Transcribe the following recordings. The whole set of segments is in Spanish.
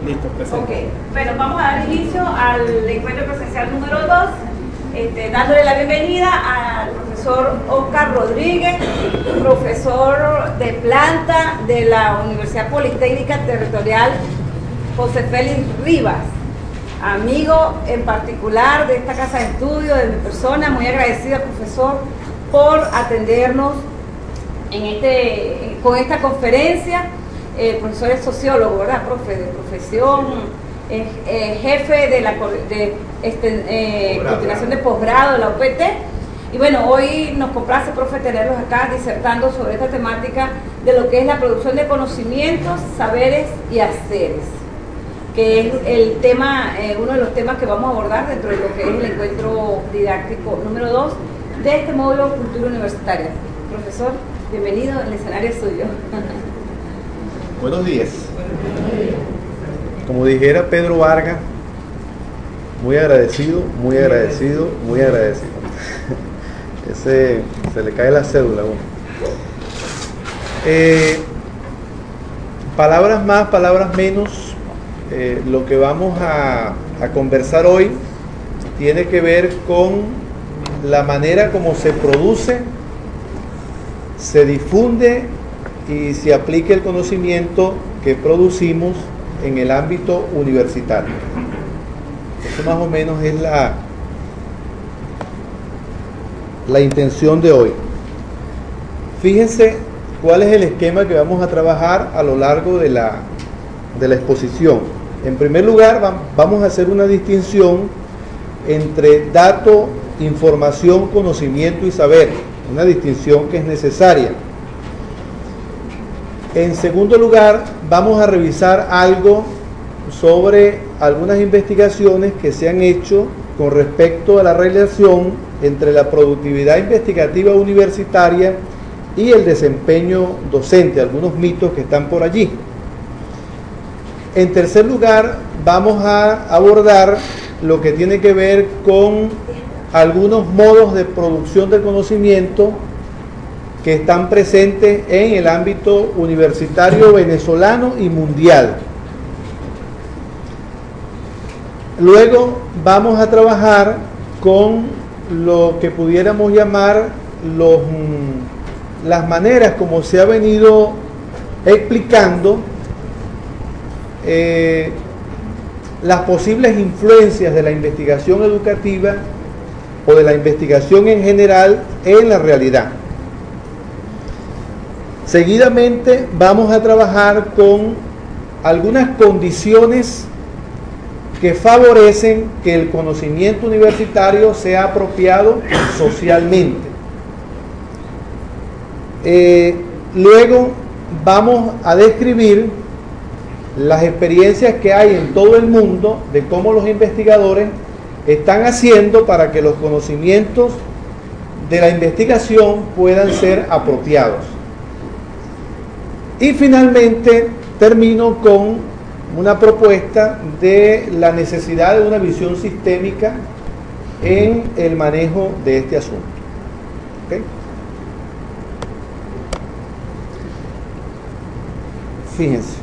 Listo, presente. Ok, bueno, vamos a dar inicio al encuentro presencial número 2, dándole la bienvenida al profesor Oscar Rodríguez, profesor de planta de la Universidad Politécnica Territorial José Félix Rivas, amigo en particular de esta casa de estudio, de mi persona, muy agradecida, profesor, por atendernos con esta conferencia. Profesor es sociólogo, ¿verdad, profe? De profesión, jefe de la continuación de posgrado de la UPT. Y bueno, hoy nos complace, profe, tenerlos acá disertando sobre esta temática de lo que es la producción de conocimientos, saberes y haceres, que es el tema, uno de los temas que vamos a abordar dentro de lo que es el encuentro didáctico número 2 de este módulo Cultura Universitaria. Profesor, bienvenido, el escenario es suyo. Buenos días. Como dijera Pedro Vargas, muy agradecido, muy agradecido, muy agradecido. Se le cae la cédula a uno. Palabras más, palabras menos. Lo que vamos a conversar hoy tiene que ver con la manera como se produce, se difunde y se aplica el conocimiento que producimos en el ámbito universitario. Eso más o menos es la intención de hoy. Fíjense cuál es el esquema que vamos a trabajar a lo largo de la exposición. En primer lugar, vamos a hacer una distinción entre dato, información, conocimiento y saber, una distinción que es necesaria. En segundo lugar, vamos a revisar algo sobre algunas investigaciones que se han hecho con respecto a la relación entre la productividad investigativa universitaria y el desempeño docente, algunos mitos que están por allí. En tercer lugar, vamos a abordar lo que tiene que ver con algunos modos de producción del conocimiento que están presentes en el ámbito universitario venezolano y mundial. Luego vamos a trabajar con lo que pudiéramos llamar las maneras como se ha venido explicando las posibles influencias de la investigación educativa o de la investigación en general en la realidad. Seguidamente vamos a trabajar con algunas condiciones que favorecen que el conocimiento universitario sea apropiado socialmente. Luego vamos a describir las experiencias que hay en todo el mundo de cómo los investigadores están haciendo para que los conocimientos de la investigación puedan ser apropiados. Y finalmente termino con una propuesta de la necesidad de una visión sistémica en el manejo de este asunto. ¿Okay? Fíjense,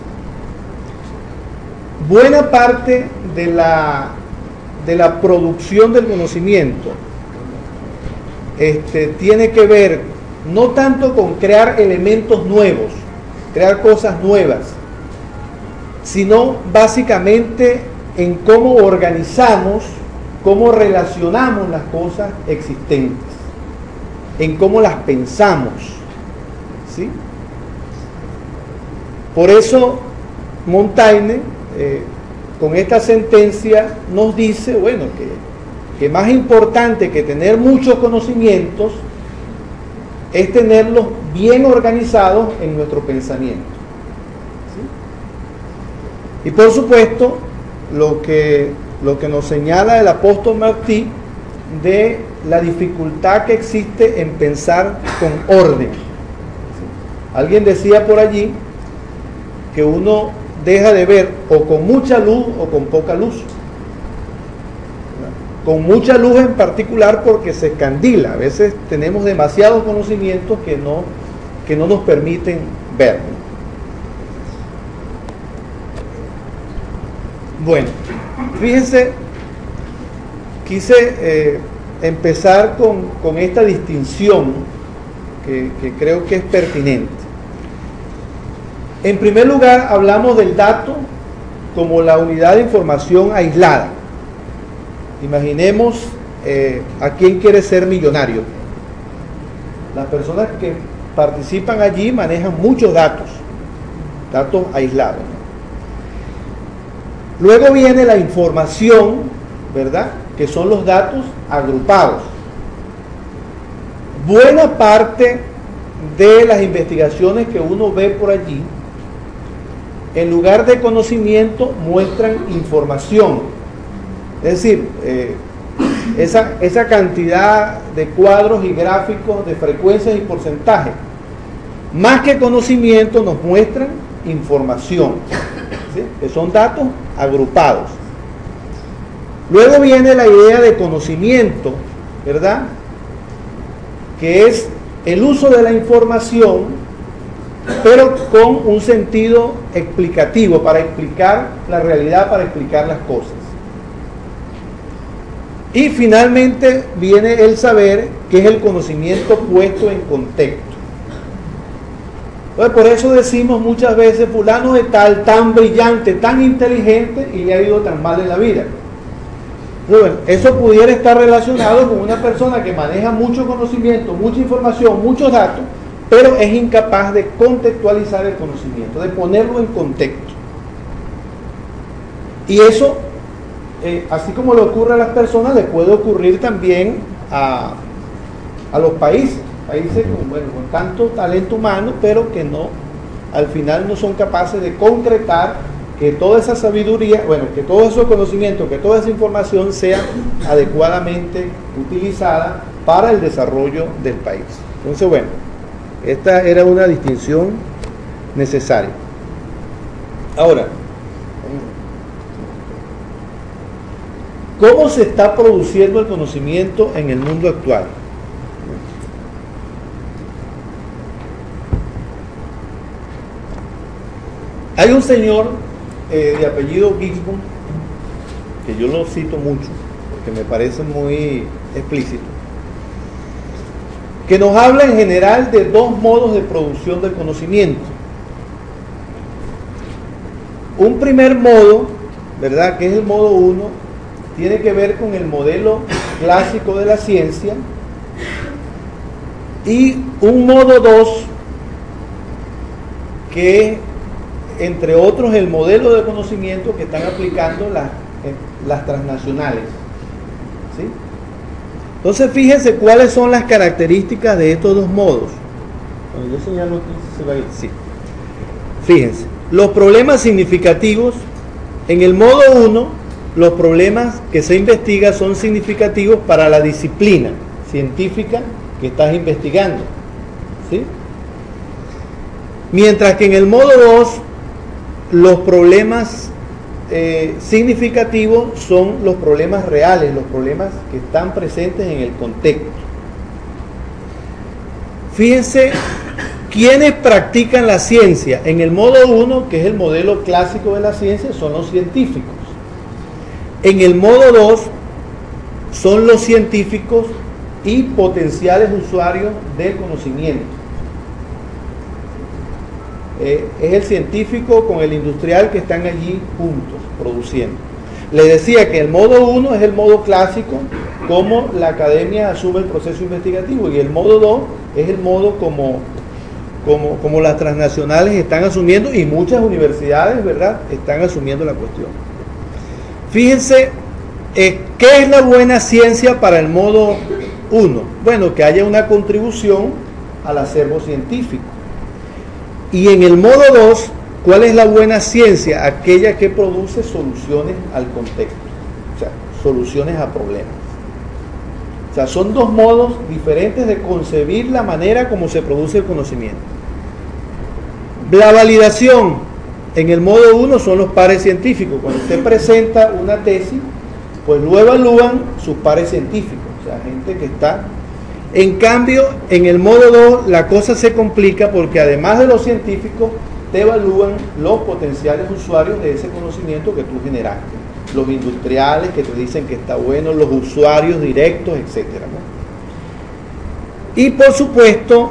buena parte de la producción del conocimiento tiene que ver no tanto con crear elementos nuevos, crear cosas nuevas, sino básicamente en cómo organizamos, cómo relacionamos las cosas existentes, en cómo las pensamos, ¿sí? Por eso Montaigne, con esta sentencia, nos dice, bueno, que más importante que tener muchos conocimientos es tenerlos bien organizados en nuestro pensamiento. ¿Sí? Y por supuesto, lo que nos señala el apóstol Martí de la dificultad que existe en pensar con orden. ¿Sí? Alguien decía por allí que uno deja de ver o con mucha luz o con poca luz. Con mucha luz en particular porque se escandila. A veces tenemos demasiados conocimientos que no nos permiten ver. Bueno, fíjense, quise empezar con esta distinción que creo que es pertinente. En primer lugar, hablamos del dato como la unidad de información aislada. Imaginemos a quién quiere ser millonario. Las personas que participan allí manejan muchos datos aislados. Luego viene la información, ¿verdad?, que son los datos agrupados. Buena parte de las investigaciones que uno ve por allí, en lugar de conocimiento, muestran información. Es decir, esa cantidad de cuadros y gráficos de frecuencias y porcentajes, más que conocimiento, nos muestran información, ¿sí?, que son datos agrupados. Luego viene la idea de conocimiento, ¿verdad?, que es el uso de la información, pero con un sentido explicativo, para explicar la realidad, para explicar las cosas. Y finalmente viene el saber, que es el conocimiento puesto en contexto. Entonces, por eso decimos muchas veces, fulano de tal, tan brillante, tan inteligente, y le ha ido tan mal en la vida. Bueno, eso pudiera estar relacionado con una persona que maneja mucho conocimiento, mucha información, muchos datos, pero es incapaz de contextualizar el conocimiento, de ponerlo en contexto. Y eso, así como le ocurre a las personas, le puede ocurrir también a los países con tanto talento humano, pero que no, al final no son capaces de concretar que toda esa sabiduría, que todo ese conocimiento, que toda esa información sea adecuadamente utilizada para el desarrollo del país. Entonces, bueno, esta era una distinción necesaria. Ahora, ¿cómo se está produciendo el conocimiento en el mundo actual? Hay un señor de apellido Gisborne, que yo lo cito mucho, porque me parece muy explícito, que nos habla en general de dos modos de producción del conocimiento. Un primer modo, ¿verdad?, que es el modo 1, tiene que ver con el modelo clásico de la ciencia, y un modo 2, que es, entre otros, el modelo de conocimiento que están aplicando las transnacionales, ¿sí? Entonces, fíjense cuáles son las características de estos dos modos. Cuando yo señalo aquí, se va a ir. Sí. Fíjense, los problemas significativos. En el modo 1, los problemas que se investigan son significativos para la disciplina científica que estás investigando, ¿sí? Mientras que en el modo 2, los problemas significativos son los problemas reales, los problemas que están presentes en el contexto. Fíjense, ¿quiénes practican la ciencia? En el modo 1, que es el modelo clásico de la ciencia, son los científicos. En el modo 2, son los científicos y potenciales usuarios del conocimiento. Es el científico con el industrial que están allí juntos, produciendo. Les decía que el modo 1 es el modo clásico, como la academia asume el proceso investigativo, y el modo 2 es el modo como las transnacionales están asumiendo, y muchas universidades, ¿verdad?, están asumiendo la cuestión. Fíjense, ¿qué es la buena ciencia para el modo 1? Bueno, que haya una contribución al acervo científico. Y en el modo 2, ¿cuál es la buena ciencia? Aquella que produce soluciones al contexto, o sea, soluciones a problemas. O sea, son dos modos diferentes de concebir la manera como se produce el conocimiento. La validación en el modo 1 son los pares científicos. Cuando usted presenta una tesis, pues lo evalúan sus pares científicos, o sea, gente que está. En cambio, en el modo 2 la cosa se complica, porque además de los científicos te evalúan los potenciales usuarios de ese conocimiento que tú generaste. Los industriales que te dicen que está bueno, los usuarios directos, etcétera, ¿no? Y por supuesto,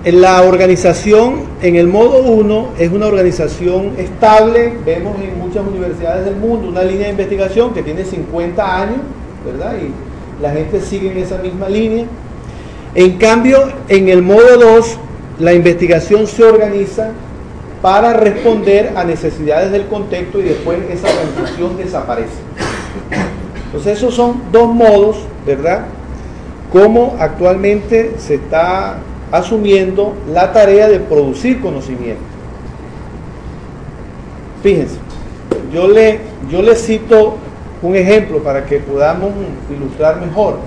la organización en el modo 1 es una organización estable. Vemos en muchas universidades del mundo una línea de investigación que tiene 50 años, ¿verdad? Y la gente sigue en esa misma línea. En cambio, en el modo 2, la investigación se organiza para responder a necesidades del contexto y después esa organización desaparece. Entonces esos son dos modos, ¿verdad?, cómo actualmente se está asumiendo la tarea de producir conocimiento. Fíjense, yo le cito un ejemplo para que podamos ilustrar mejor.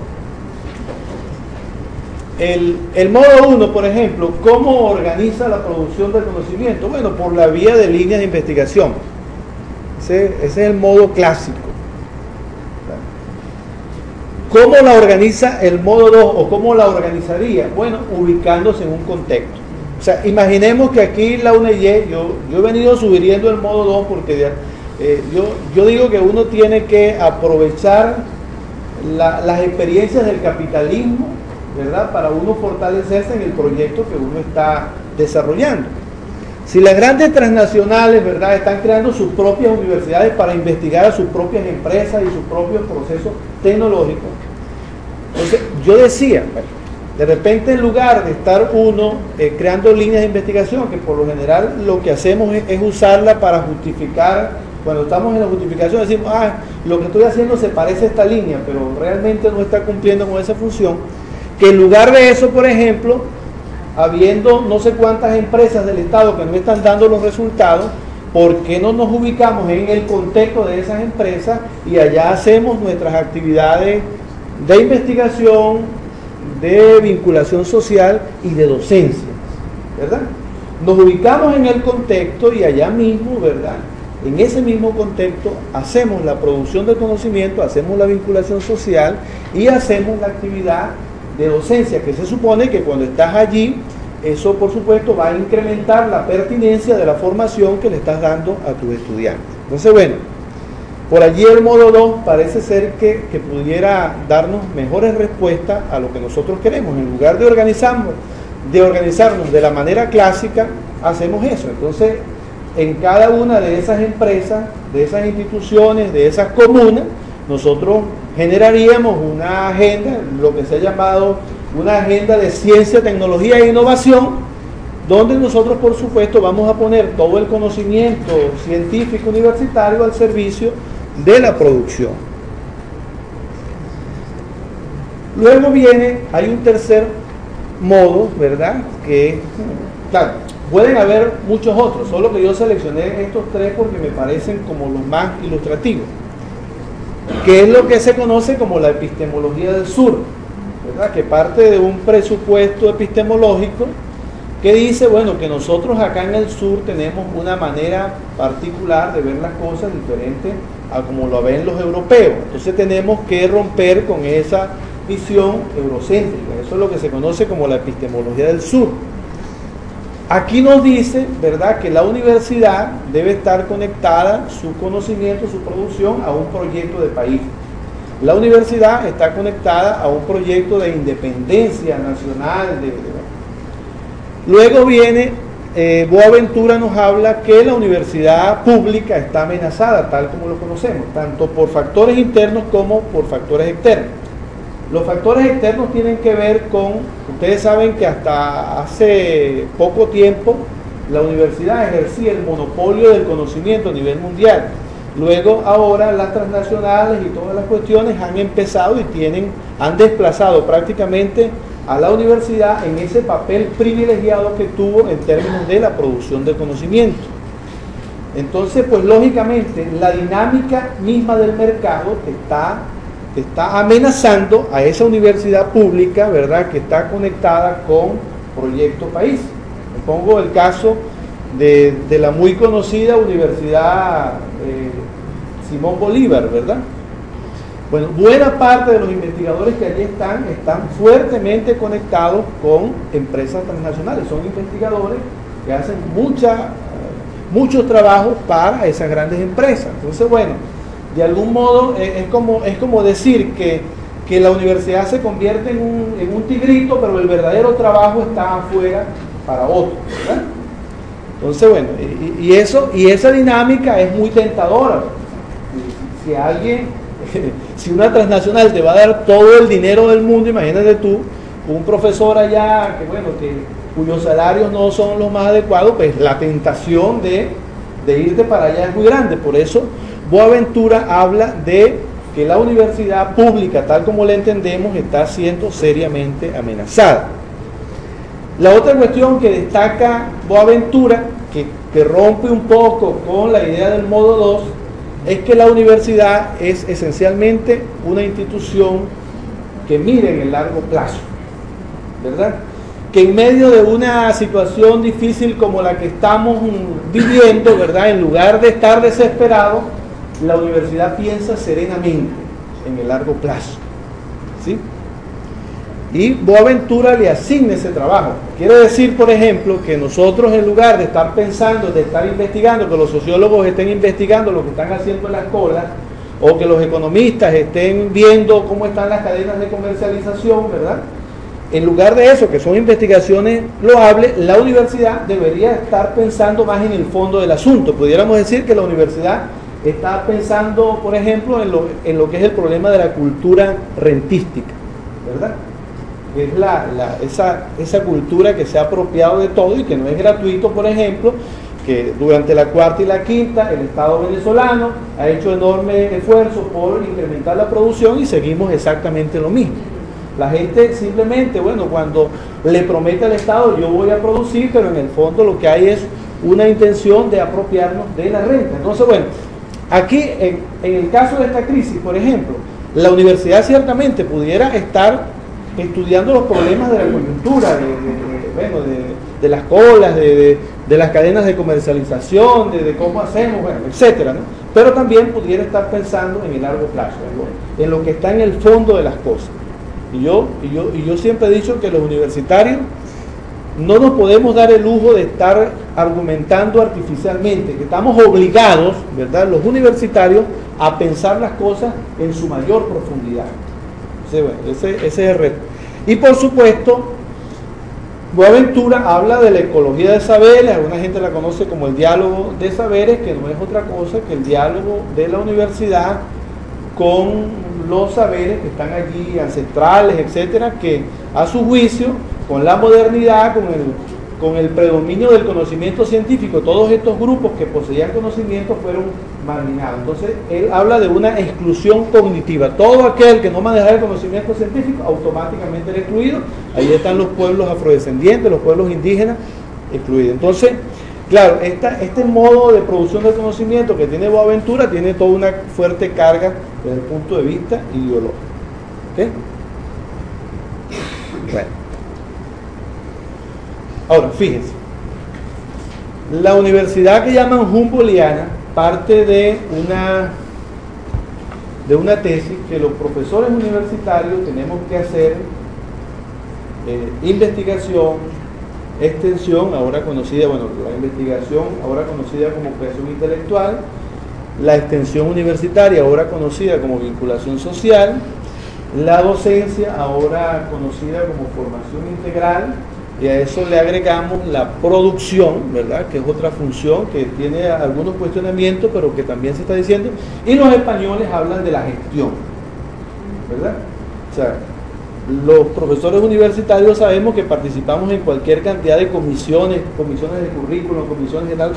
El modo 1, por ejemplo, ¿cómo organiza la producción del conocimiento? Bueno, por la vía de líneas de investigación. Ese es el modo clásico. ¿Cómo la organiza el modo 2 o cómo la organizaría? Bueno, ubicándose en un contexto. O sea, imaginemos que aquí la UNEYE, yo he venido sugiriendo el modo 2 porque yo digo que uno tiene que aprovechar las experiencias del capitalismo, ¿verdad?, para uno fortalecerse en el proyecto que uno está desarrollando. Si las grandes transnacionales, ¿verdad?, están creando sus propias universidades para investigar a sus propias empresas y sus propios procesos tecnológicos, entonces yo decía, de repente en lugar de estar uno creando líneas de investigación, que por lo general lo que hacemos es usarla para justificar, cuando estamos en la justificación decimos, lo que estoy haciendo se parece a esta línea, pero realmente no está cumpliendo con esa función, que en lugar de eso, por ejemplo, habiendo no sé cuántas empresas del Estado que no están dando los resultados, ¿por qué no nos ubicamos en el contexto de esas empresas y allá hacemos nuestras actividades de investigación, de vinculación social y de docencia, ¿verdad? Nos ubicamos en el contexto y allá mismo, ¿verdad?, en ese mismo contexto hacemos la producción del conocimiento, hacemos la vinculación social y hacemos la actividad de docencia, que se supone que cuando estás allí, eso por supuesto va a incrementar la pertinencia de la formación que le estás dando a tus estudiantes. Entonces, bueno, por allí el modo 2 parece ser que pudiera darnos mejores respuestas a lo que nosotros queremos. En lugar de organizarnos de la manera clásica, hacemos eso. Entonces, en cada una de esas empresas, de esas instituciones, de esas comunas, nosotros generaríamos una agenda, lo que se ha llamado una agenda de ciencia, tecnología e innovación, donde nosotros por supuesto vamos a poner todo el conocimiento científico universitario al servicio de la producción. Luego hay un tercer modo, ¿verdad?, que, claro, pueden haber muchos otros, solo que yo seleccioné estos tres porque me parecen como los más ilustrativos, que es lo que se conoce como la epistemología del sur, ¿verdad?, que parte de un presupuesto epistemológico que dice, bueno, que nosotros acá en el sur tenemos una manera particular de ver las cosas diferente a como lo ven los europeos. Entonces tenemos que romper con esa visión eurocéntrica. Eso es lo que se conoce como la epistemología del sur. Aquí nos dice, ¿verdad?, que la universidad debe estar conectada, su conocimiento, su producción, a un proyecto de país. La universidad está conectada a un proyecto de independencia nacional. Luego viene, Boaventura nos habla que la universidad pública está amenazada, tal como lo conocemos, tanto por factores internos como por factores externos. Los factores externos tienen que ver con, ustedes saben que hasta hace poco tiempo la universidad ejercía el monopolio del conocimiento a nivel mundial. Luego ahora las transnacionales y todas las cuestiones han empezado y han desplazado prácticamente a la universidad en ese papel privilegiado que tuvo en términos de la producción de conocimiento. Entonces, pues lógicamente la dinámica misma del mercado está amenazando a esa universidad pública, ¿verdad?, que está conectada con Proyecto País. Me pongo el caso de la muy conocida Universidad Simón Bolívar, ¿verdad? Bueno, buena parte de los investigadores que allí están fuertemente conectados con empresas transnacionales. Son investigadores que hacen mucha muchos trabajos para esas grandes empresas. Entonces, bueno, de algún modo es como decir que la universidad se convierte en un tigrito, pero el verdadero trabajo está afuera para otros, ¿verdad? Entonces, bueno, y esa dinámica es muy tentadora. Si alguien, si una transnacional te va a dar todo el dinero del mundo, imagínate tú, un profesor allá cuyos salarios no son los más adecuados, pues la tentación de irte para allá es muy grande. Por eso Boaventura habla de que la universidad pública, tal como la entendemos, está siendo seriamente amenazada. La otra cuestión que destaca Boaventura, que rompe un poco con la idea del modo 2, es que la universidad es esencialmente una institución que mire en el largo plazo, ¿verdad? Que en medio de una situación difícil como la que estamos viviendo, ¿verdad? En lugar de estar desesperado, la universidad piensa serenamente en el largo plazo, ¿sí? Y Boaventura le asigna ese trabajo. Quiere decir, por ejemplo, que nosotros, en lugar de estar pensando, de estar investigando, que los sociólogos estén investigando lo que están haciendo en las colas, o que los economistas estén viendo cómo están las cadenas de comercialización, ¿verdad? En lugar de eso, que son investigaciones loables, la universidad debería estar pensando más en el fondo del asunto. Pudiéramos decir que la universidad está pensando, por ejemplo, en lo que es el problema de la cultura rentística, ¿verdad? Es esa cultura que se ha apropiado de todo y que no es gratuito. Por ejemplo, que durante la cuarta y la quinta el Estado venezolano ha hecho enormes esfuerzos por incrementar la producción y seguimos exactamente lo mismo. La gente simplemente, cuando le promete al Estado yo voy a producir, pero en el fondo lo que hay es una intención de apropiarnos de la renta. Entonces, aquí en el caso de esta crisis, por ejemplo, la universidad ciertamente pudiera estar estudiando los problemas de la coyuntura, de las colas, de las cadenas de comercialización, de cómo hacemos, etcétera, ¿no? Pero también pudiera estar pensando en el largo plazo, en lo que está en el fondo de las cosas. Y yo siempre he dicho que los universitarios no nos podemos dar el lujo de estar argumentando artificialmente, que estamos obligados, ¿verdad?, los universitarios, a pensar las cosas en su mayor profundidad. Ese es el reto. Y por supuesto, Boaventura habla de la ecología de saberes. Alguna gente la conoce como el diálogo de saberes, que no es otra cosa que el diálogo de la universidad con los saberes que están allí, ancestrales, etcétera, que a su juicio, con la modernidad, con el predominio del conocimiento científico, todos estos grupos que poseían conocimiento fueron marginados. Entonces, él habla de una exclusión cognitiva. Todo aquel que no manejaba el conocimiento científico automáticamente era excluido. Ahí están los pueblos afrodescendientes, los pueblos indígenas excluidos. Entonces, claro, este modo de producción del conocimiento que tiene Boaventura tiene toda una fuerte carga desde el punto de vista ideológico. ¿Okay? Bueno. Ahora, fíjense, la universidad que llaman Humboldtiana parte de una tesis que los profesores universitarios tenemos que hacer investigación, extensión, ahora conocida, la investigación ahora conocida como creación intelectual, la extensión universitaria ahora conocida como vinculación social, la docencia ahora conocida como formación integral, y a eso le agregamos la producción, ¿verdad?, que es otra función que tiene algunos cuestionamientos, pero que también se está diciendo, y los españoles hablan de la gestión, ¿verdad? O sea, los profesores universitarios sabemos que participamos en cualquier cantidad de comisiones de currículum, comisiones de tal,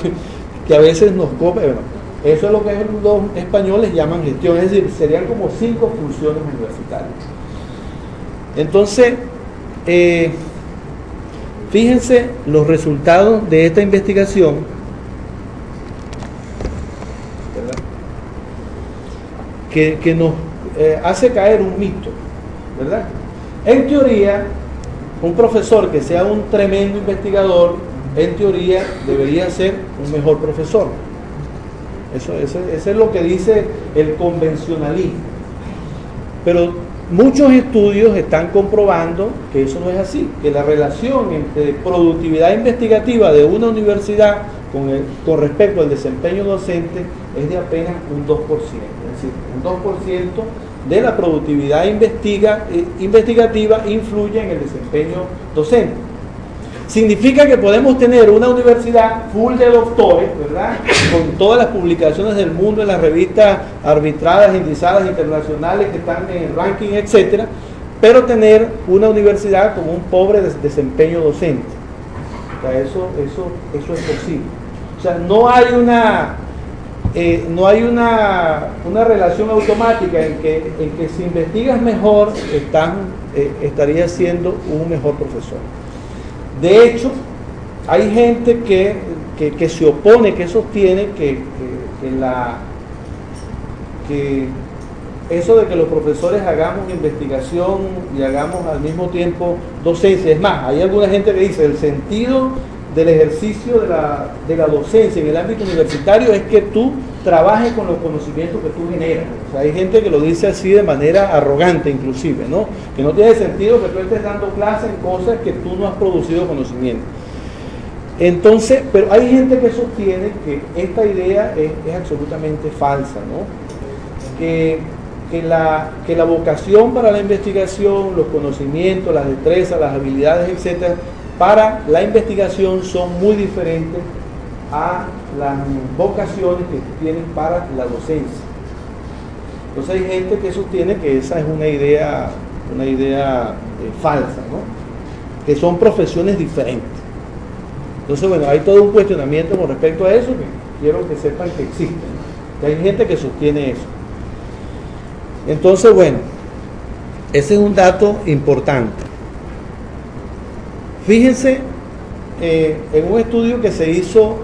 que a veces nos copian. Eso es lo que los españoles llaman gestión, es decir, serían como 5 funciones universitarias. Entonces, fíjense los resultados de esta investigación, ¿verdad?, que nos hace caer un mito, ¿verdad? En teoría, un profesor que sea un tremendo investigador, en teoría debería ser un mejor profesor. Eso es lo que dice el convencionalismo. Pero muchos estudios están comprobando que eso no es así, que la relación entre productividad investigativa de una universidad con respecto al desempeño docente es de apenas un 2%, es decir, un 2% de la productividad investigativa influye en el desempeño docente. Significa que podemos tener una universidad full de doctores, ¿verdad?, con todas las publicaciones del mundo en las revistas arbitradas, indizadas, internacionales que están en el ranking, etcétera, pero tener una universidad con un pobre desempeño docente. O sea, eso es posible. O sea, no hay una relación automática en que si investigas mejor estarías siendo un mejor profesor. De hecho, hay gente que se opone, que sostiene que eso de que los profesores hagamos investigación y hagamos al mismo tiempo docencia. Es más, hay alguna gente que dice el sentido del ejercicio de la docencia en el ámbito universitario es que tú trabajes con los conocimientos que tú generas. O sea, hay gente que lo dice así de manera arrogante inclusive, ¿no? Que no tiene sentido que tú estés dando clases en cosas que tú no has producido conocimiento. Entonces, pero hay gente que sostiene que esta idea es absolutamente falsa, ¿no? Que la vocación para la investigación, los conocimientos, las destrezas, las habilidades, etcétera, para la investigación son muy diferentes a las vocaciones que tienen para la docencia. Entonces hay gente que sostiene que esa es una idea falsa, ¿no? Que son profesiones diferentes. Entonces, bueno, hay todo un cuestionamiento con respecto a eso que quiero que sepan que existe, ¿no? Que hay gente que sostiene eso. Entonces, bueno, ese es un dato importante. Fíjense en un estudio que se hizo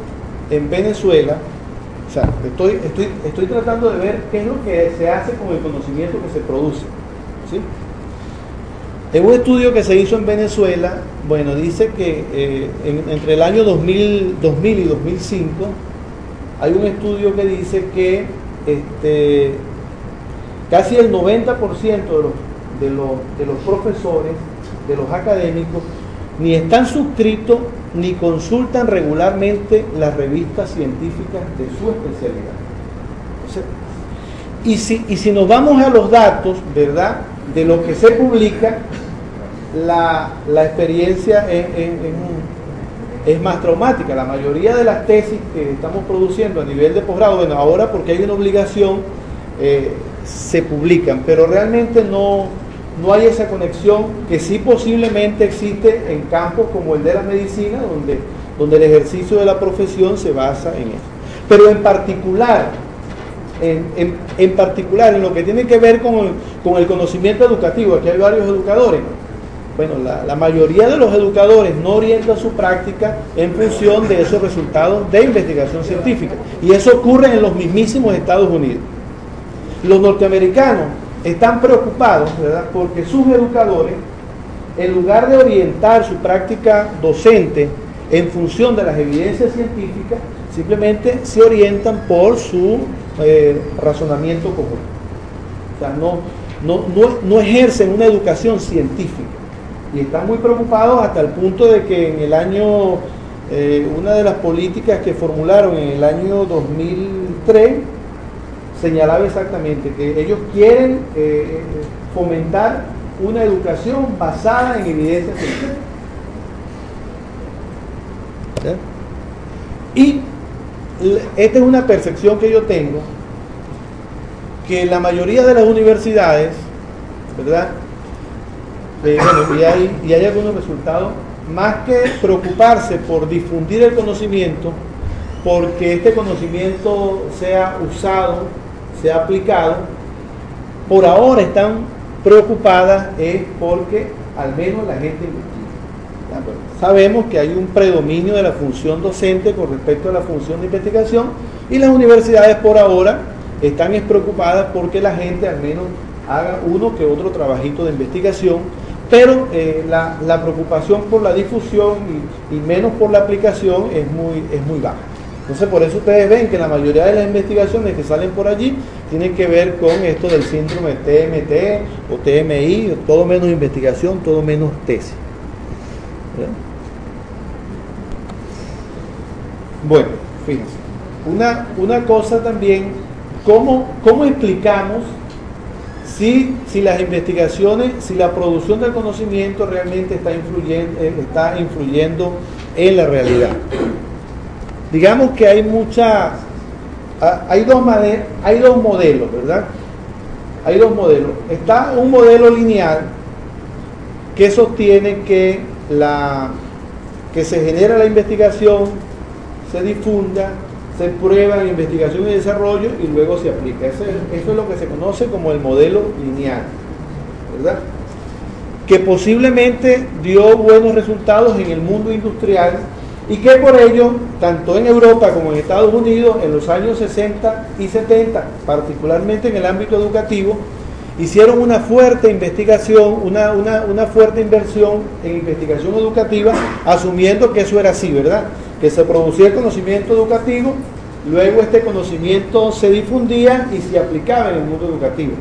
en Venezuela. O sea, estoy tratando de ver qué es lo que se hace con el conocimiento que se produce, ¿sí? En un estudio que se hizo en Venezuela, bueno, dice que entre el año 2000 y 2005 hay un estudio que dice que casi el 90% de los profesores, de los académicos, ni están suscritos ni consultan regularmente las revistas científicas de su especialidad. Entonces, y si nos vamos a los datos, ¿verdad?, de lo que se publica, la experiencia es más traumática. La mayoría de las tesis que estamos produciendo a nivel de posgrado, bueno, ahora porque hay una obligación, se publican, pero realmente no hay esa conexión que sí posiblemente existe en campos como el de la medicina, donde el ejercicio de la profesión se basa en eso. Pero en particular en lo que tiene que ver con el conocimiento educativo, aquí hay varios educadores. Bueno, la mayoría de los educadores no orientan su práctica en función de esos resultados de investigación científica. Y eso ocurre en los mismísimos Estados Unidos. Los norteamericanos están preocupados, ¿verdad?, porque sus educadores, en lugar de orientar su práctica docente en función de las evidencias científicas, simplemente se orientan por su razonamiento común. O sea, no ejercen una educación científica. Y están muy preocupados hasta el punto de que en el año, una de las políticas que formularon en el año 2003, señalaba exactamente que ellos quieren fomentar una educación basada en evidencia científica. Y esta es una percepción que yo tengo, que la mayoría de las universidades, ¿verdad?, bueno, y hay algunos resultados, más que preocuparse por difundir el conocimiento, porque este conocimiento sea usado, sea aplicado, por ahora están preocupadas es porque al menos la gente investiga. Bueno, sabemos que hay un predominio de la función docente con respecto a la función de investigación, y las universidades por ahora están preocupadas porque la gente al menos haga uno que otro trabajito de investigación, pero la preocupación por la difusión y menos por la aplicación es muy baja. Entonces, por eso ustedes ven que la mayoría de las investigaciones que salen por allí tienen que ver con esto del síndrome TMT o TMI, todo menos investigación, todo menos tesis. Bueno, fíjense, una cosa también, ¿cómo explicamos si las investigaciones, si la producción del conocimiento realmente está influyendo en la realidad? Digamos que hay dos modelos, ¿verdad? Hay dos modelos. Está un modelo lineal que sostiene que se genera la investigación, se difunda, se prueba en investigación y desarrollo y luego se aplica. Eso es lo que se conoce como el modelo lineal, ¿verdad? Que posiblemente dio buenos resultados en el mundo industrial y que por ello, tanto en Europa como en Estados Unidos, en los años 60 y 70, particularmente en el ámbito educativo, hicieron una fuerte investigación, una fuerte inversión en investigación educativa, asumiendo que eso era así, ¿verdad? Que se producía el conocimiento educativo, luego este conocimiento se difundía y se aplicaba en el mundo educativo.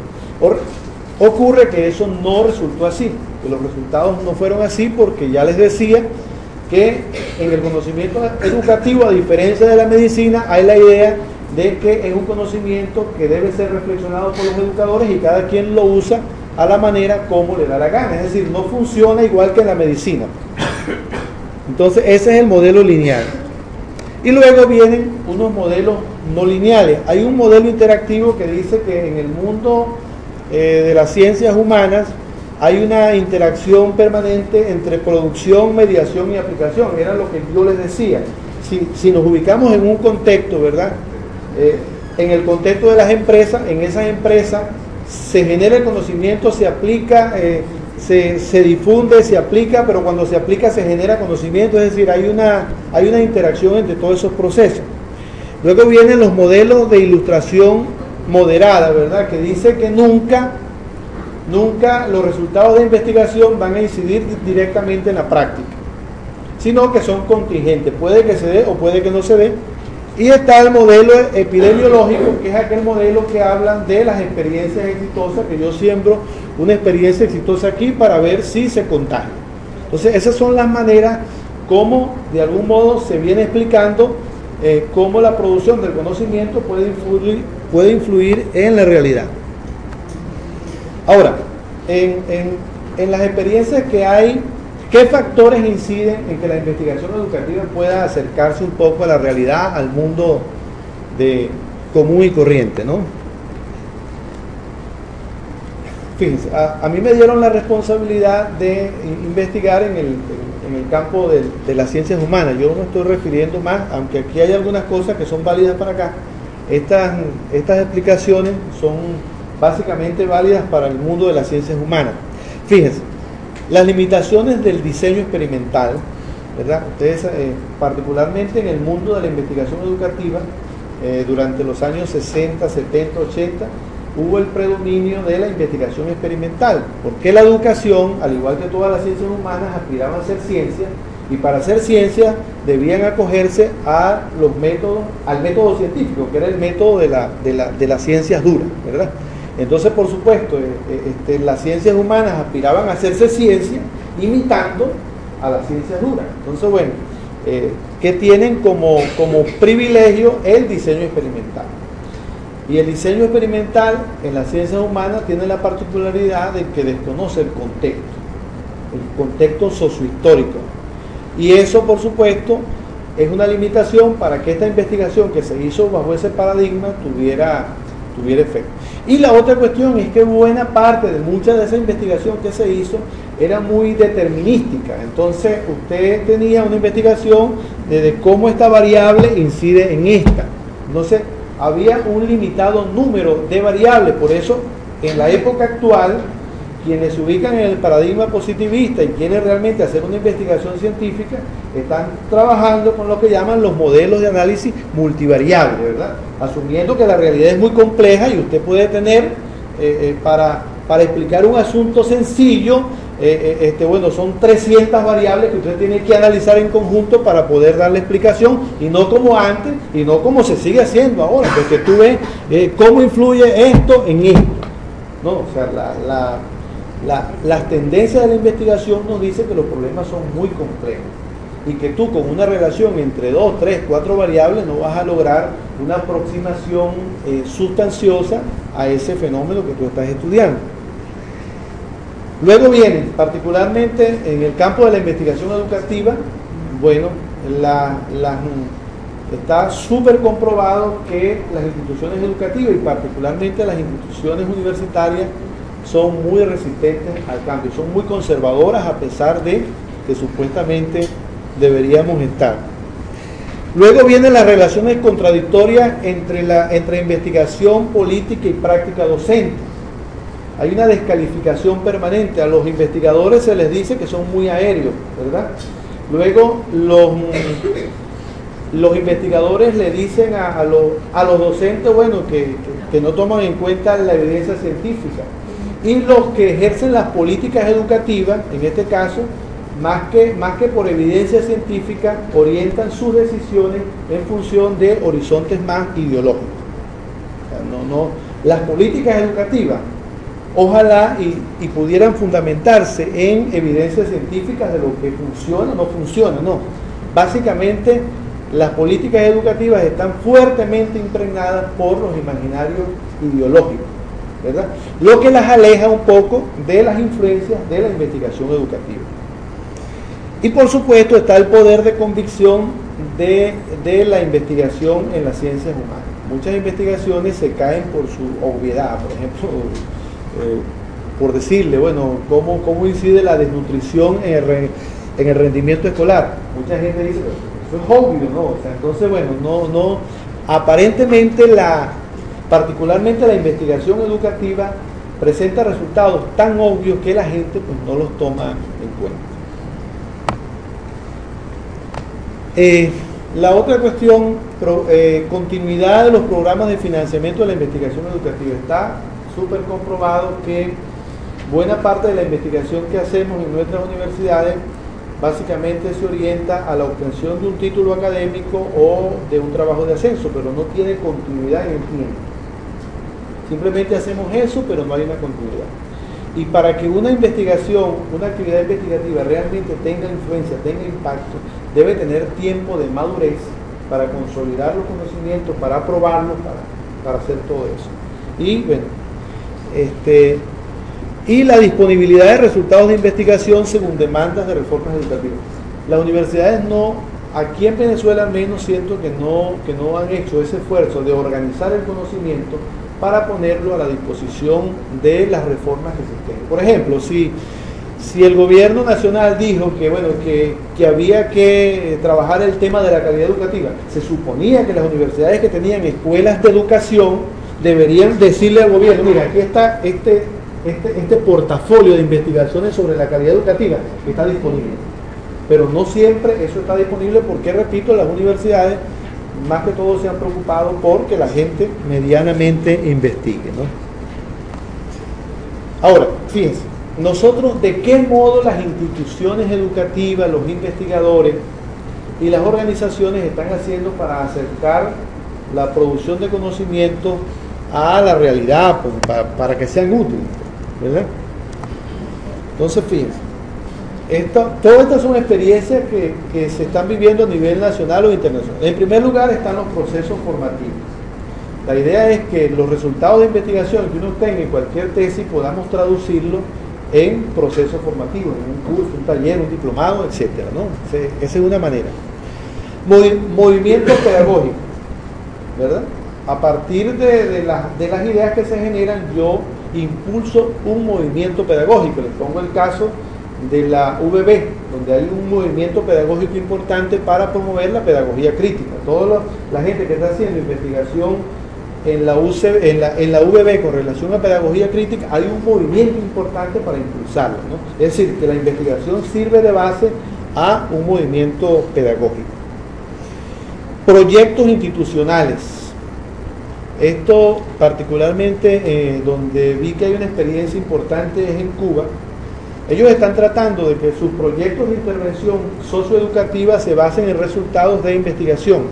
Ocurre que eso no resultó así, que los resultados no fueron así, porque ya les decía que en el conocimiento educativo, a diferencia de la medicina, hay la idea de que es un conocimiento que debe ser reflexionado por los educadores y cada quien lo usa a la manera como le da la gana, es decir, no funciona igual que en la medicina. Entonces ese es el modelo lineal. Y luego vienen unos modelos no lineales. Hay un modelo interactivo que dice que en el mundo de las ciencias humanas hay una interacción permanente entre producción, mediación y aplicación. Era lo que yo les decía. Si nos ubicamos en un contexto, ¿verdad? En el contexto de las empresas, en esas empresas se genera el conocimiento, se aplica, se difunde, se aplica, pero cuando se aplica se genera conocimiento, es decir, hay una interacción entre todos esos procesos. Luego vienen los modelos de ilustración moderada, ¿verdad? Que dice que nunca los resultados de investigación van a incidir directamente en la práctica, sino que son contingentes, puede que se dé o puede que no se dé. Y está el modelo epidemiológico, que es aquel modelo que habla de las experiencias exitosas, que yo siembro una experiencia exitosa aquí para ver si se contagia. Entonces esas son las maneras como de algún modo se viene explicando cómo la producción del conocimiento puede influir en la realidad. Ahora, en las experiencias que hay, ¿qué factores inciden en que la investigación educativa pueda acercarse un poco a la realidad, al mundo común y corriente, ¿no? Fíjense, a mí me dieron la responsabilidad de investigar en el campo de las ciencias humanas. Yo me estoy refiriendo más, aunque aquí hay algunas cosas que son válidas para acá, estas explicaciones son básicamente válidas para el mundo de las ciencias humanas. Fíjense, las limitaciones del diseño experimental, ¿verdad? Ustedes, particularmente en el mundo de la investigación educativa, durante los años 60, 70, 80, hubo el predominio de la investigación experimental, porque la educación, al igual que todas las ciencias humanas, aspiraban a ser ciencia, y para hacer ciencia debían acogerse al método científico, que era el método de las ciencias duras, ¿verdad? Entonces, por supuesto, las ciencias humanas aspiraban a hacerse ciencia imitando a las ciencias duras. Entonces, bueno, que tienen como privilegio el diseño experimental. Y el diseño experimental en las ciencias humanas tiene la particularidad de que desconoce el contexto sociohistórico. Y eso, por supuesto, es una limitación para que esta investigación que se hizo bajo ese paradigma tuviera efecto. Y la otra cuestión es que buena parte de mucha de esa investigación que se hizo era muy determinística. Entonces usted tenía una investigación de cómo esta variable incide en esta. Entonces había un limitado número de variables. Por eso en la época actual, quienes se ubican en el paradigma positivista y quieren realmente hacer una investigación científica, están trabajando con lo que llaman los modelos de análisis multivariable, ¿verdad? Asumiendo que la realidad es muy compleja y usted puede tener, para explicar un asunto sencillo, bueno, son 300 variables que usted tiene que analizar en conjunto para poder darle explicación, y no como antes, y no como se sigue haciendo ahora, porque tú ves cómo influye esto en esto, ¿no? O sea, las tendencias de la investigación nos dicen que los problemas son muy complejos. y que tú con una relación entre 2, 3, 4 variables no vas a lograr una aproximación sustanciosa a ese fenómeno que tú estás estudiando. Luego viene, particularmente en el campo de la investigación educativa, bueno, está súper comprobado que las instituciones educativas y particularmente las instituciones universitarias son muy resistentes al cambio, son muy conservadoras a pesar de que supuestamente deberíamos estar. Luego vienen las relaciones contradictorias entre investigación política y práctica docente. Hay una descalificación permanente. A los investigadores se les dice que son muy aéreos, ¿verdad? Luego los investigadores le dicen a los docentes, bueno, que no toman en cuenta la evidencia científica. Y los que ejercen las políticas educativas, en este caso, más que por evidencia científica, orientan sus decisiones en función de horizontes más ideológicos. O sea, las políticas educativas, ojalá y pudieran fundamentarse en evidencias científicas de lo que funciona o no funciona, no. Básicamente, las políticas educativas están fuertemente impregnadas por los imaginarios ideológicos, ¿verdad? Lo que las aleja un poco de las influencias de la investigación educativa. Y por supuesto está el poder de convicción de la investigación en las ciencias humanas. Muchas investigaciones se caen por su obviedad, por ejemplo, por decirle, bueno, ¿cómo incide la desnutrición en el rendimiento escolar? Mucha gente dice, eso es obvio, ¿no? O sea, entonces, bueno, no, aparentemente particularmente la investigación educativa presenta resultados tan obvios que la gente pues no los toma en cuenta. La otra cuestión, continuidad de los programas de financiamiento de la investigación educativa. Está súper comprobado que buena parte de la investigación que hacemos en nuestras universidades básicamente se orienta a la obtención de un título académico o de un trabajo de ascenso, pero no tiene continuidad en el tiempo. Simplemente hacemos eso, pero no hay una continuidad. Y para que una investigación, una actividad investigativa realmente tenga influencia, tenga impacto, debe tener tiempo de madurez para consolidar los conocimientos, para aprobarlos, para hacer todo eso. Y bueno, y la disponibilidad de resultados de investigación según demandas de reformas educativas. Las universidades no, aquí en Venezuela al menos siento que no han hecho ese esfuerzo de organizar el conocimiento para ponerlo a la disposición de las reformas que se estén. Por ejemplo, si el gobierno nacional dijo que, bueno, que había que trabajar el tema de la calidad educativa, se suponía que las universidades que tenían escuelas de educación deberían decirle al gobierno, mira, aquí está este portafolio de investigaciones sobre la calidad educativa que está disponible. Pero no siempre eso está disponible porque, repito, las universidades más que todo se han preocupado porque la gente medianamente investigue, ¿no? Ahora, fíjense, nosotros de qué modo las instituciones educativas, los investigadores y las organizaciones están haciendo para acercar la producción de conocimiento a la realidad, pues, para que sean útiles, ¿verdad? Entonces, fíjense, todas estas son experiencias que se están viviendo a nivel nacional o internacional. En primer lugar están los procesos formativos. La idea es que los resultados de investigación que uno tenga en cualquier tesis podamos traducirlo en procesos formativos, en un curso, un taller, un diplomado, etcétera, ¿no? Esa es una manera. Movimiento pedagógico, ¿verdad? A partir de las ideas que se generan, yo impulso un movimiento pedagógico. Les pongo el caso de la UBB, donde hay un movimiento pedagógico importante para promover la pedagogía crítica. Toda la gente que está haciendo investigación en la UBB con relación a pedagogía crítica, hay un movimiento importante para impulsarlo, ¿no? Es decir, que la investigación sirve de base a un movimiento pedagógico. Proyectos institucionales. Esto particularmente donde vi que hay una experiencia importante es en Cuba. Ellos están tratando de que sus proyectos de intervención socioeducativa se basen en resultados de investigación.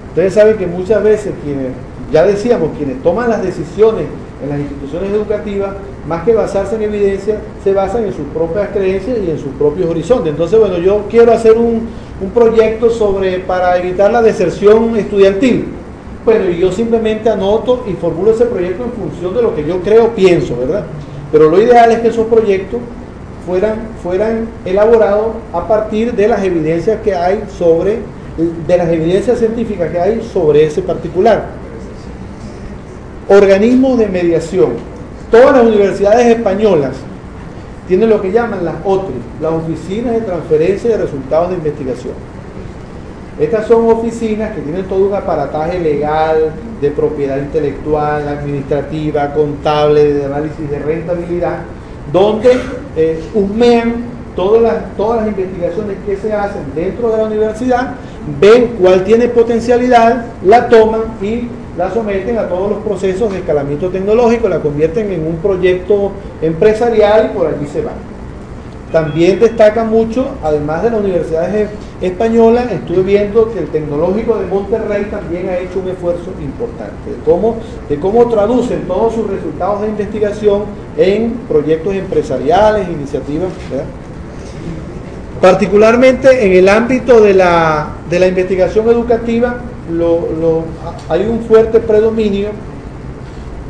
Ustedes saben que muchas veces quienes ya decíamos, quienes toman las decisiones en las instituciones educativas, más que basarse en evidencia, se basan en sus propias creencias y en sus propios horizontes. Entonces, bueno, yo quiero hacer un proyecto para evitar la deserción estudiantil. Bueno, y yo simplemente anoto y formulo ese proyecto en función de lo que yo creo, pienso, ¿verdad? Pero lo ideal es que esos proyectos fueran elaborados a partir de las evidencias que hay de las evidencias científicas que hay sobre ese particular. Organismos de mediación. Todas las universidades españolas tienen lo que llaman las OTRI, las Oficinas de Transferencia de Resultados de Investigación. Estas son oficinas que tienen todo un aparataje legal, de propiedad intelectual, administrativa, contable, de análisis de rentabilidad, donde husmean todas las investigaciones que se hacen dentro de la universidad, ven cuál tiene potencialidad, la toman y la someten a todos los procesos de escalamiento tecnológico, la convierten en un proyecto empresarial y por allí se van. También destaca mucho, además de las universidades españolas, estuve viendo que el Tecnológico de Monterrey también ha hecho un esfuerzo importante de cómo traducen todos sus resultados de investigación en proyectos empresariales, iniciativas, ¿verdad? Particularmente en el ámbito de la investigación educativa, hay un fuerte predominio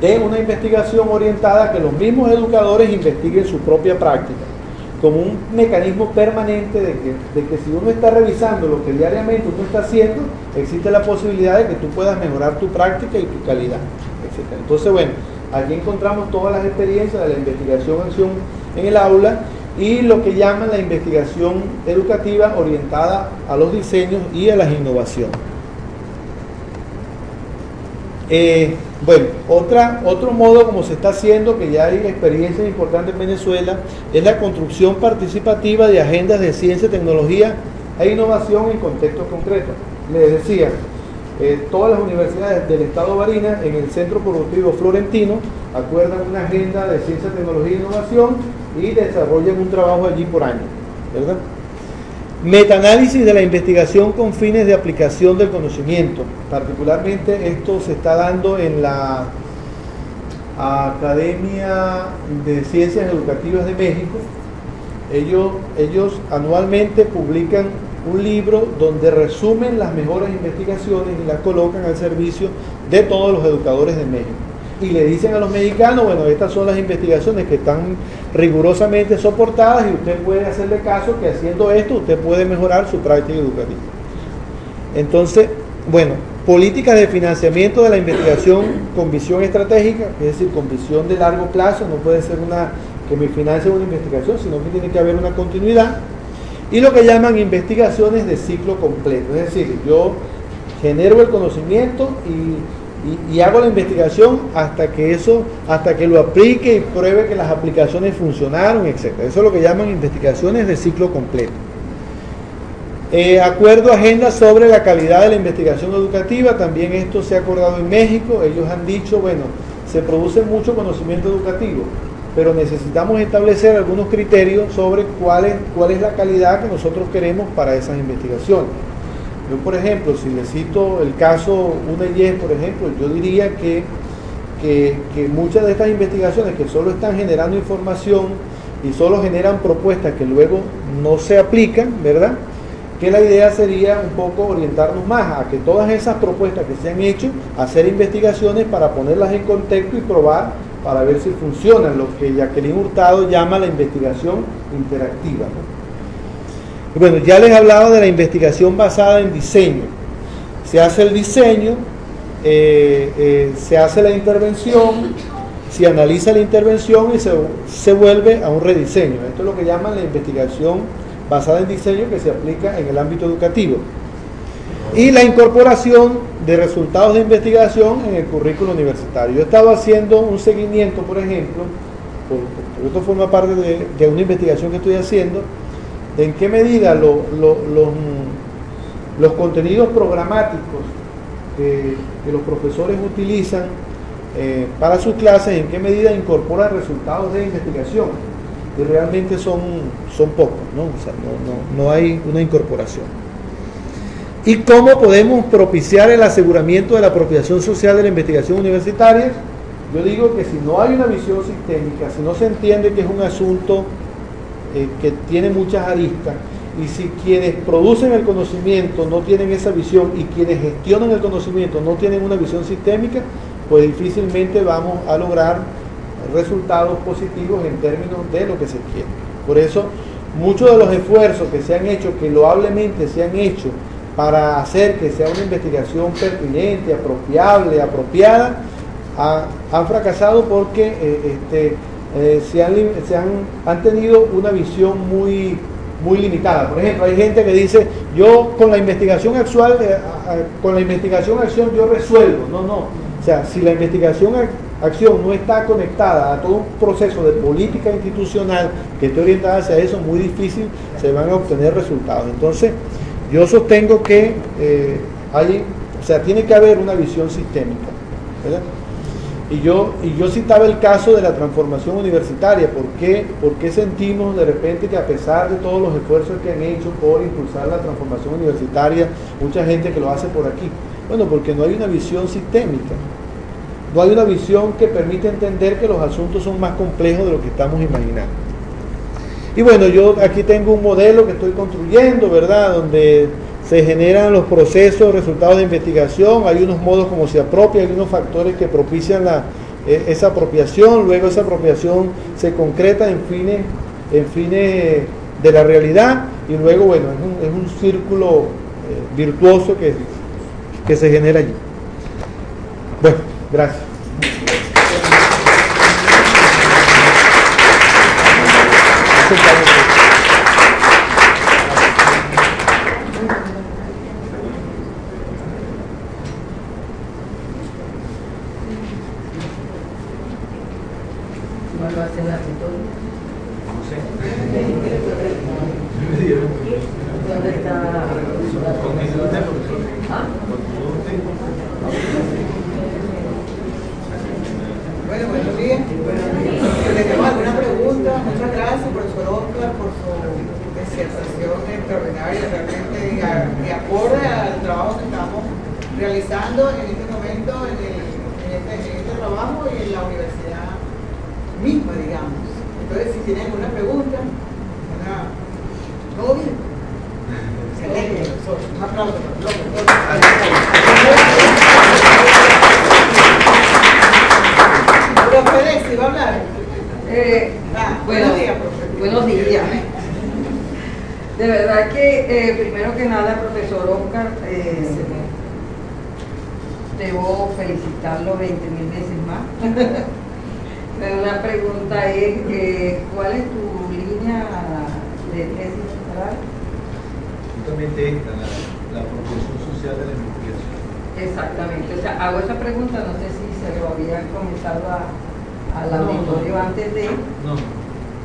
de una investigación orientada a que los mismos educadores investiguen su propia práctica, como un mecanismo permanente de que si uno está revisando lo que diariamente uno está haciendo, existe la posibilidad de que tú puedas mejorar tu práctica y tu calidad, etc. Entonces, bueno, aquí encontramos todas las experiencias de la investigación-acción en el aula y lo que llaman la investigación educativa orientada a los diseños y a las innovaciones. Bueno, otro modo como se está haciendo, que ya hay experiencias importantes en Venezuela, es la construcción participativa de agendas de ciencia, tecnología e innovación en contextos concretos. Les decía, todas las universidades del estado Barinas, en el Centro Productivo Florentino, acuerdan una agenda de ciencia, tecnología e innovación y desarrollan un trabajo allí por año, ¿verdad? Metaanálisis de la investigación con fines de aplicación del conocimiento. Particularmente esto se está dando en la Academia de Ciencias Educativas de México. Ellos anualmente publican un libro donde resumen las mejores investigaciones y las colocan al servicio de todos los educadores de México. Y le dicen a los mexicanos, bueno, estas son las investigaciones que están rigurosamente soportadas y usted puede hacerle caso que haciendo esto usted puede mejorar su práctica educativa. Entonces, bueno, políticas de financiamiento de la investigación con visión estratégica, es decir, con visión de largo plazo, no puede ser que me financie una investigación, sino que tiene que haber una continuidad. Y lo que llaman investigaciones de ciclo completo, es decir, yo genero el conocimiento y hago la investigación hasta que lo aplique y pruebe que las aplicaciones funcionaron, etc. Eso es lo que llaman investigaciones de ciclo completo. Acuerdo agenda sobre la calidad de la investigación educativa, también esto se ha acordado en México. Ellos han dicho, bueno, se produce mucho conocimiento educativo, pero necesitamos establecer algunos criterios sobre cuál es la calidad que nosotros queremos para esas investigaciones. Yo, por ejemplo, si le cito el caso UNEYES, por ejemplo, yo diría que muchas de estas investigaciones que solo están generando información y solo generan propuestas que luego no se aplican, ¿verdad? Que la idea sería un poco orientarnos más a que todas esas propuestas que se han hecho, hacer investigaciones para ponerlas en contexto y probar para ver si funcionan, lo que Jacqueline Hurtado llama la investigación interactiva, ¿no? Bueno, ya les he hablado de la investigación basada en diseño. Se hace el diseño, se hace la intervención, se analiza la intervención y se vuelve a un rediseño. Esto es lo que llaman la investigación basada en diseño, que se aplica en el ámbito educativo. Y la incorporación de resultados de investigación en el currículo universitario. Yo he estado haciendo un seguimiento, por ejemplo, porque esto forma parte de una investigación que estoy haciendo, de en qué medida los contenidos programáticos que los profesores utilizan para sus clases, en qué medida incorporan resultados de investigación, y realmente son pocos, ¿no? O sea, no hay una incorporación. ¿Y cómo podemos propiciar el aseguramiento de la apropiación social de la investigación universitaria? Yo digo que si no hay una visión sistémica, si no se entiende que es un asunto que tiene muchas aristas, y si quienes producen el conocimiento no tienen esa visión y quienes gestionan el conocimiento no tienen una visión sistémica, pues difícilmente vamos a lograr resultados positivos en términos de lo que se quiere. Por eso, muchos de los esfuerzos que se han hecho, que loablemente se han hecho para hacer que sea una investigación pertinente, apropiable, apropiada, han fracasado porque han tenido una visión muy limitada. Por ejemplo, hay gente que dice, yo con la investigación actual, acción yo resuelvo. No. O sea, si la investigación acción no está conectada a todo un proceso de política institucional que esté orientada hacia eso, muy difícil se van a obtener resultados. Entonces, yo sostengo que tiene que haber una visión sistémica, ¿verdad? Y yo citaba el caso de la transformación universitaria. ¿Por qué sentimos de repente que a pesar de todos los esfuerzos que han hecho por impulsar la transformación universitaria, mucha gente que lo hace por aquí? Bueno, porque no hay una visión sistémica. No hay una visión que permita entender que los asuntos son más complejos de lo que estamos imaginando. Y bueno, yo aquí tengo un modelo que estoy construyendo, ¿verdad?, donde se generan los procesos, resultados de investigación, hay unos modos como se apropia, hay unos factores que propician esa apropiación, luego esa apropiación se concreta en fines de la realidad, y luego, bueno, es un círculo virtuoso que se genera allí. Bueno, gracias. Bueno, buenos días. Si tenemos alguna pregunta, muchas gracias, profesor Oscar, por su disertación extraordinaria, realmente y acorde al trabajo que estamos realizando en este momento, en este trabajo y en la universidad misma, digamos. Entonces, si tienen alguna pregunta, ¿todo bien? Excelente, profesor. Un aplauso, Pérez, ¿iba a hablar? Buenos días, profesor. Buenos días. De verdad que, primero que nada, profesor Oscar, debo felicitarlo 20.000 veces más. Pero una pregunta es, ¿cuál es tu línea de tesis doctoral? Justamente esta, la apropiación social de la investigación. Exactamente, o sea, hago esa pregunta, no sé si se lo había comenzado al auditorio antes de... No.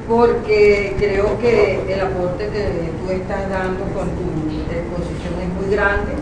Porque creo que el aporte que tú estás dando con tu exposición es muy grande